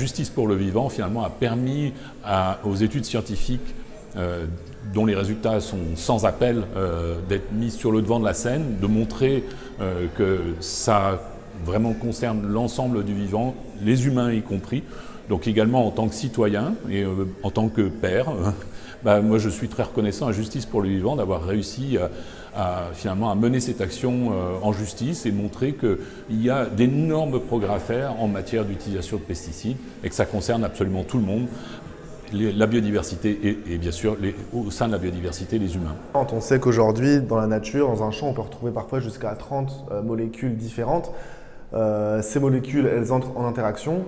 Justice pour le vivant, finalement, a permis aux études scientifiques dont les résultats sont sans appel d'être mis sur le devant de la scène, de montrer que ça vraiment concerne l'ensemble du vivant, les humains y compris. Donc également en tant que citoyen et en tant que père, moi je suis très reconnaissant à Justice pour le vivant d'avoir réussi finalement à mener cette action en justice et montrer qu'il y a d'énormes progrès à faire en matière d'utilisation de pesticides et que ça concerne absolument tout le monde. La biodiversité et bien sûr au sein de la biodiversité les humains. On sait qu'aujourd'hui dans la nature, dans un champ, on peut retrouver parfois jusqu'à 30 molécules différentes. Ces molécules, elles entrent en interaction.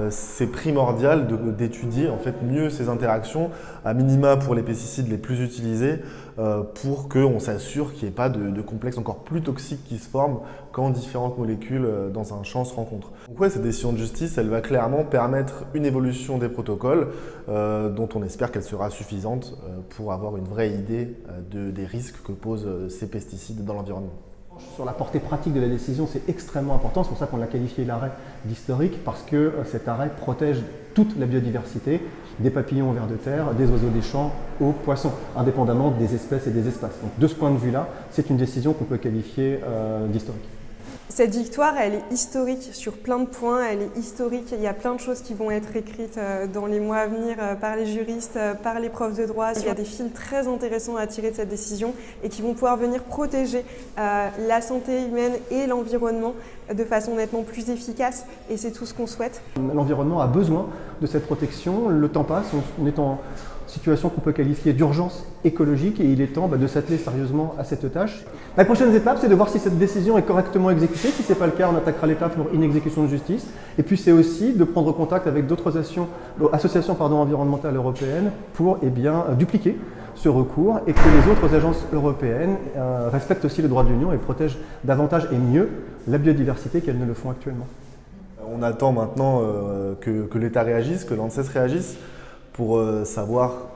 C'est primordial d'étudier en fait mieux ces interactions, à minima pour les pesticides les plus utilisés, pour qu'on s'assure qu'il n'y ait pas de complexes encore plus toxiques qui se forment quand différentes molécules dans un champ se rencontrent. Donc ouais, cette décision de justice, elle va clairement permettre une évolution des protocoles dont on espère qu'elle sera suffisante pour avoir une vraie idée des risques que posent ces pesticides dans l'environnement. Sur la portée pratique de la décision, c'est extrêmement important. C'est pour ça qu'on l'a qualifié l'arrêt d'historique, parce que cet arrêt protège toute la biodiversité, des papillons vers de terre, des oiseaux des champs aux poissons, indépendamment des espèces et des espaces. Donc de ce point de vue-là, c'est une décision qu'on peut qualifier d'historique. Cette victoire, elle est historique sur plein de points, elle est historique, il y a plein de choses qui vont être écrites dans les mois à venir par les juristes, par les profs de droit. Il y a des fils très intéressants à tirer de cette décision et qui vont pouvoir venir protéger la santé humaine et l'environnement de façon nettement plus efficace et c'est tout ce qu'on souhaite. L'environnement a besoin de cette protection, le temps passe, on est en situation qu'on peut qualifier d'urgence écologique et il est temps de s'atteler sérieusement à cette tâche. La prochaine étape, c'est de voir si cette décision est correctement exécutée. Si ce n'est pas le cas, on attaquera l'étape pour inexécution de justice. Et puis c'est aussi de prendre contact avec d'autres associations environnementales européennes pour dupliquer ce recours et que les autres agences européennes respectent aussi le droit de l'Union et protègent davantage et mieux la biodiversité qu'elles ne le font actuellement. On attend maintenant que l'État réagisse, que l'ANSES réagisse pour savoir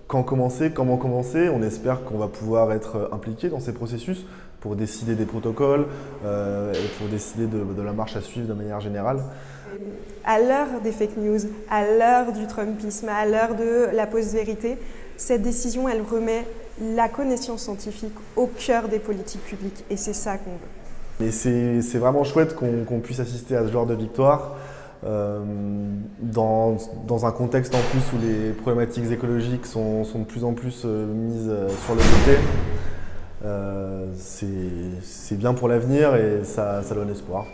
quand commencer, comment commencer. On espère qu'on va pouvoir être impliqué dans ces processus pour décider des protocoles et pour décider de la marche à suivre de manière générale. À l'heure des fake news, à l'heure du Trumpisme, à l'heure de la post-vérité, cette décision, elle remet la connaissance scientifique au cœur des politiques publiques et c'est ça qu'on veut. Et c'est vraiment chouette qu'on puisse assister à ce genre de victoire. Dans un contexte en plus où les problématiques écologiques sont de plus en plus mises sur le côté, c'est bien pour l'avenir et ça donne espoir.